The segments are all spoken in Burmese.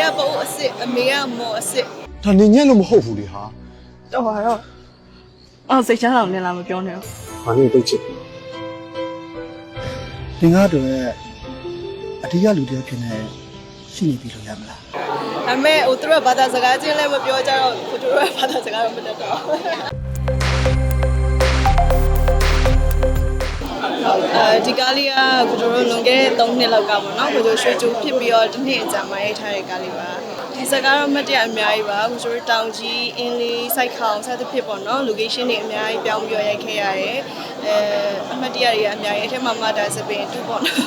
ကပို့အစ်စ်အမေကမော်အစ်စ် ဒါနေညက်လို့မဟုတ်ဘူးလေဟာ တော့ဟာတော့အော်စိတ်ချမ်းသာနေလားမပြောနဲ့ ။ဘာနဲ့တိတ်ချစ်ပြီ။သင်ကားတော့အတေးရလူတယောက်ဖြစ်နေရှိနေပြီလို့ရမလား ဒါပေမဲ့ဟိုသူတို့ကဘာသာစကားချင်းလည်းမပြောကြတော့ကိုတို့ကဘာသာစကားတော့မတတ်တော့ဒီကားလေးကကိုတို့လွန်ခဲ့တဲ့3နှစ်လောက်ကပေါ့နော်ကိုတို့ရွှေကျူဖြစ်ပြီးတော့တစ်နှစ်အကြာမှရိုက်ထားတဲ့ကားလေးပါဒီစကားတော့မတရားအများကြီးပါကိုတို့တောင်ကြီးအင်းလေးစိုက်ခေါင်စသဖြင့်ပေါ့နော် location တွေအများကြီးပြောင်းပြီးရိုက်ခဲ့ရတယ်အမတ်တရားတွေအများကြီးအထက်မှာမှဒါစပင်2ပေါ့နော်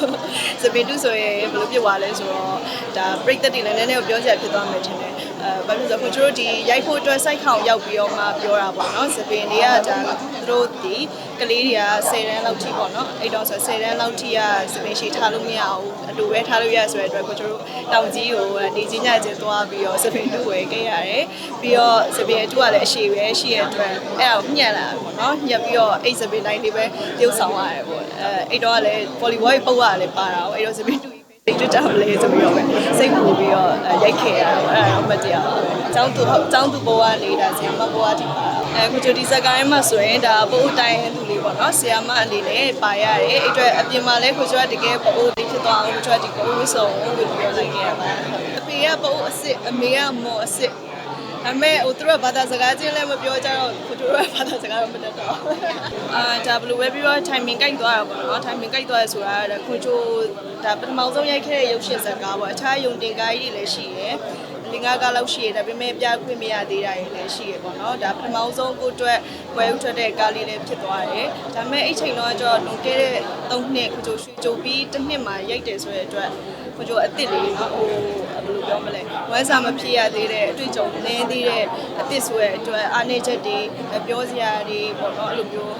စပင်2ဆိုရင်ဘယ်လိုဖြစ်သွားလဲဆိုတော့ဒါပရိသတ်တွေလည်းနည်းနည်းပြောစရာဖြစ်သွားမယ်ထင်တယ်ဘာဖြစ်လို့ဆိုတော့ကိုတို့ဒီရိုက်ဖို့အတွက်စိုက်ခေါင်ရောက်ပြီးတော့မှပြောတာပေါ့နော်စပင်တွေကဒါသူတို့ဒီကလေးတွေက10တန်းလောက်ထိပေါ့နော်အဲ့တော့ဆို10တန်းလောက်ထိကစပင်ရှိထားလို့မရဘူးအတူပဲထားလို့ရဆိုတဲ့အတွက်ကိုတို့တောင်ကြီးကိုနေချင်းညချင်းသွားပြီးတော့စပင်2ဝယ်ခဲ့ရတယ်ပြီးတော့စပင်2ကလည်းအရှိပဲရှိရတဲ့အတွက်အဲ့ဒါကိုညှက်လာပေါ့နော်ညှက်ပြီးတော့အဲ့စပင်တိုင်းလေးပဲပြုတ်ဆောင်ရတယ်ပေါ့အဲ့တော့ကလည်း volleyball ပုတ်ရလည်းပါတာပေါ့အဲ့တော့စပင်2စိတ်ကြွလေဆိုပြီးတော့ပဲစိတ်ပူပြီးတော့ရိုက်ခဲ့ရတော့အဲ့ဒါတော့မတရားပါပဲចောင်းသူဘဝနေတာဆီယမဘဝဒီပါကိုကျဒီစကိုင်းမှာဆိုရင်ဒါပို့တိုင်သူလေးပေါ့နော်ဆီယမအနေနဲ့ပါရတယ်အဲ့အတွက်အပြင်မှာလဲကိုကျတကယ်ပို့လေးဖြစ်သွားအောင်ကိုကျဒီကိုဝစ်စုံကိုပြောလိုက်ခဲ့ရပါအဖေကပို့အစ်စ်အမေကမော်အစ်စ်အမေဟိုသူတို့ဘာသာစကားချင်းလည်းမပြောကြတော့ကိုတို့ဘာသာစကားတော့မတတ်တော့ဒါဘယ်လိုပဲပြီးတော့ timing ကိုက်သွားတာပေါ့နော် timing ကိုက်သွားရဆိုတာကိုချိုဒါပထမဆုံးရိုက်ခဲ့တဲ့ရုပ်ရှင်ဇာတ်ကားပေါ့အခြားယုံတင်ကားကြီးတွေလည်းရှိရယ်လင်္ကာကားလောက်ရှိရယ်ဒါပေမဲ့ပြခွင့်မရသေးတာတွေလည်းရှိရယ်ပေါ့နော်ဒါပထမဆုံးကိုအတွက်ဝယ်ဥထွက်တဲ့ကားလေးလည်းဖြစ်သွားတယ်ဒါပေမဲ့အဲ့ချိန်တော့ကျတော့လွန်ခဲ့တဲ့3နှစ်ကိုချိုရွှေကြိုပြီးတစ်နှစ်မှာရိုက်တယ်ဆိုတဲ့အတွက်ကိုချိုအစ်စ်လေးနော်ဟိုဘယ်လိုပြောမလဲဝမ်းစာမဖြစ်ရသေးတဲ့အတွေ့အကြုံနည်းသေးတဲ့အစ်စ်ဆိုတဲ့အတွက်အားနည်းချက်တွေပြောစရာတွေပေါ့နော်အဲ့လိုမျိုး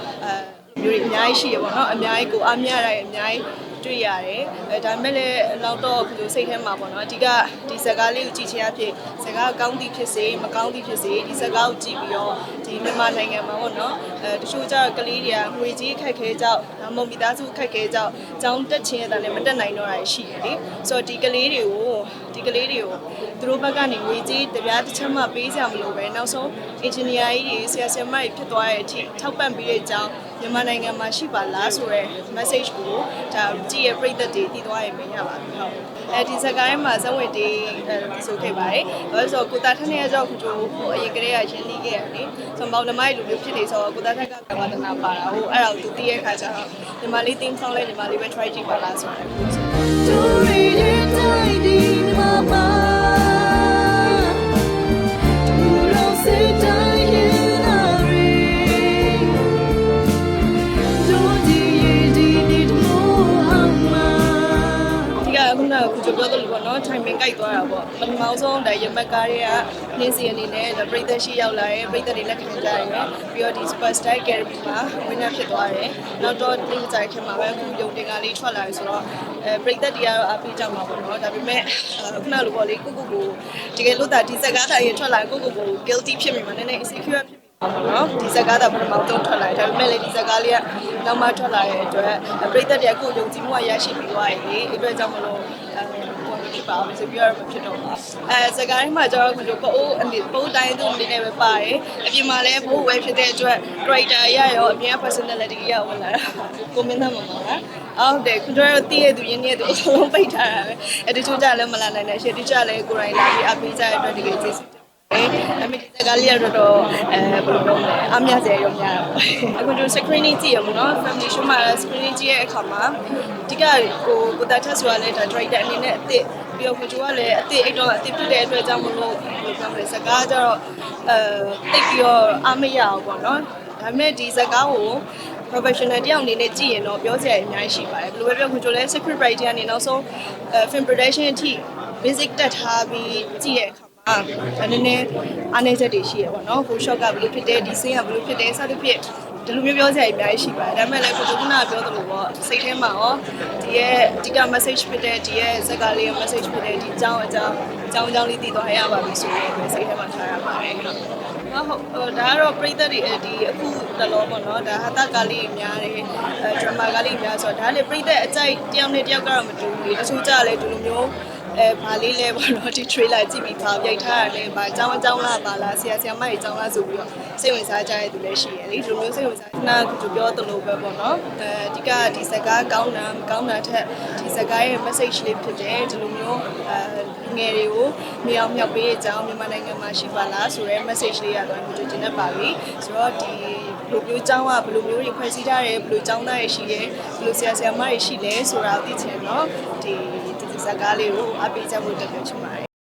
မျိုးတွေအများကြီးရှိရပေါ့နော်အများကြီးကိုအားမရတာတွေအများကြီးတွေ့ရတယ်ဒါပေမဲ့လည်းနောက်တော့ဘယ်လိုစိတ်ထဲမှာပေါ့နော်အဓိကဒီစကားလေးကိုကြည့်ချင်အဖြစ်စကားကောင်းသည်ဖြစ်စေမကောင်းသည်ဖြစ်စေဒီစကားကိုကြည့်ပြီးတော့ဒီမြန်မာနိုင်ငံမှာပေါ့နော်တချို့ကျတော့ကလေးတွေကငွေကြီးခက်ခဲကြောက်မုံမိသားစုခက်ခဲကြောက်ကျောင်းတက်ချင်းရတာလည်းမတက်နိုင်တော့တာရှိတယ်လေဆိုတော့ဒီကလေးတွေကိုသူတို့ဘက်ကနေငွေကြီးတပြားတစ်ချက်မှပေးစရာမလိုပဲနောက်ဆုံး engineer ကြီးဆရာဆရာမကြီးဖြစ်သွားတဲ့အထိထောက်ပံ့ပေးတဲ့အကြောင်းမြန်မာနိုင်ငံမှာရှိပါလားဆိုတဲ့ message ကိုဒါကြည့်ရပြည့်တဲ့တည်သွားရင်မရပါဘူးဟုတ်ဒီစကားထဲမှာဇဝင်တေးဆိုခဲ့ပါတယ်ဘာလို့ဆိုတော့ကိုတာထက်နဲ့အကြောက်ကိုအရင်ကတည်းကရင်းနှီးခဲ့ရတယ်ဆိုတော့မောင်နှမရဲ့လူမျိုးဖြစ်နေဆိုတော့ကိုတာထက်ကဝါဒနာပါတာဟိုအဲ့ဒါကိုသူသိရခါကျတော့ညီမလေး theme song လေးညီမလေးပဲ try ကြည့်ပါလားဆိုတော့ခုပြောတယ်လို့ပေါ့နော် timing ကိုက်သွားတာပေါ့ပထမဆုံးဒါရမက်ကားတွေကနင်းစီအနေနဲ့ပရိသတ်ရှိရောက်လာတယ်ပရိသတ်တွေလက်ခံကြရတယ်ပြီးတော့ဒီ Superstar Academy မှာ winner ဖြစ်သွားတယ်နောက်တော့ဒီကြိုင်ခင်မှာပဲအခုယုံတင်ကားလေးထွက်လာပြီဆိုတော့ပရိသတ်တွေကတော့အားပေးကြမှာပေါ့နော်ဒါပေမဲ့ခုနလိုပေါ့လေကိုတကယ်လို့ဒါဒီစကားသာရင်ထွက်လာကို guilty ဖြစ်မိမှာနည်းနည်း insecure ဖြစ်နော်ဒီစကားတော့ပထမဆုံးထွက်လာတယ်ဒါပေမဲ့လေဒီစကားလေးကနောက်မှထွက်လာတဲ့အတွက်ပရိသတ်တွေကကိုယုံကြည်မှုရရှိပြီးသွားရင်ဒီအတွက်ကြောင့်မလို့ဖြစ်ပါမယ်ဆိုပြီးတော့ဖြစ်တော့ပါစကားတိုင်းမှာကျတော့ပို့တိုင်းသူအနေနဲ့ပဲပါတယ်အပြင်မှာလည်းပို့ဝဲဖြစ်တဲ့အတွက် character ရရောအပြင် personality ရဝင်လာတာကိုမင်းသားမမလားဟုတ်တယ်ခုတော့တည့်ရသူရင်းနေသူအလုံးပိတ်ထားတာပဲတချို့ကြလည်းမလာနိုင်တဲ့ရှေ့တချို့လည်းကိုယ်တိုင်လာပြီးအပေးကြတဲ့အတွက်တကယ်ကျေးဇူးအမေဒီစကားလေးရတော့ဘယ်လိုပြောမလဲအများကြီးရောများတာပေါ့အခုတို့ screening ကြည့်ရမနော် family show မှာ screening ကြည့်ရတဲ့အခါမှာဒီကကိုတာထက်ဆိုတာလည်းဒါ director အနေနဲ့အစ်ပြီးတော့ကိုချိုကလည်းအစ်အဲ့တော့အစ်ဖြစ်တဲ့အတွက်ကြောင့်မလို့ဘယ်လိုပြောမလဲစကားကြတော့တိတ်ပြီးတော့အမရအောင်ပေါ့နော်ဒါပေမဲ့ဒီစကားကို professional တယောက်အနေနဲ့ကြည့်ရင်တော့ပြောစရာအများကြီးရှိပါတယ်ဘယ်လိုပဲပြောကိုချိုလည်း script writer အနေနဲ့နောက်ဆုံး film production အထိ basic တက်ထားပြီးကြည့်ရတဲ့နည်းနည်းအားနည်းချက်တွေရှိရပါတော့ကို shot ကဘယ်လိုဖြစ်တယ်ဒီ scene ကဘယ်လိုဖြစ်တယ်စသဖြင့်ဒီလိုမျိုးပြောစရာအများကြီးရှိပါတယ်ဒါပေမဲ့လည်းကိုကပြောသလိုပေါ့စိတ်ထဲမှာရောဒီရဲ့အဓိက message ဖြစ်တဲ့ဒီရဲ့ဇာတ်ကားလေးရဲ့ message ဖြစ်တဲ့ဒီအကြောင်းလေးသိသွားရပါပြီဆိုရင်စိတ်ထဲမှာထားရပါတယ်ဟုတ်ဒါကတော့ပရိသတ်တွေဒီအခုတလောပေါ့နော်ဒါဟာတာကားလေးများတယ်ဒရမာကားလေးများဆိုတော့ဒါလည်းပရိသတ်အကြိုက်တယောက်နဲ့တယောက်ကတော့မတူဘူးလေတချို့ကြလည်းဒီလိုမျိုး ဘာလေးလဲပေါ့နော်ဒီ trailer ကြည့်ပြီးပါရိုက်ထားတာလဲဘာအကြောင်းလားပါလားဆရာမတွေအကြောင်းလားဆိုပြီးတော့စိတ်ဝင်စားကြတဲ့သူလည်းရှိရလေဒီလိုမျိုးစိတ်ဝင်စားနာကိုပြောသလိုပဲပေါ့နော်အဓိကဒီစကားကောင်းတာမကောင်းတာထက်ဒီစကားရဲ့ message လေးဖြစ်တယ်ဒီလိုမျိုးငယ်တွေကိုမြေအောင်မြောက်ပေးအကြောင်းမြန်မာနိုင်ငံမှာရှိပါလားဆိုရဲ message လေးရတော့ကိုကျင်းနေပါပြီဆိုတော့ဒီဘယ်လိုမျိုးအကြောင်းကဘယ်လိုမျိုးတွေဖွဲ့စည်းထားတယ်ဘယ်လိုအကြောင်းသားတွေရှိတယ်ဘယ်လိုဆရာမတွေရှိလဲဆိုတာသိချင်တော့ဒီစကားလေးကိုအပေးချက်ဖို့တက်ပြချင်ပါတယ်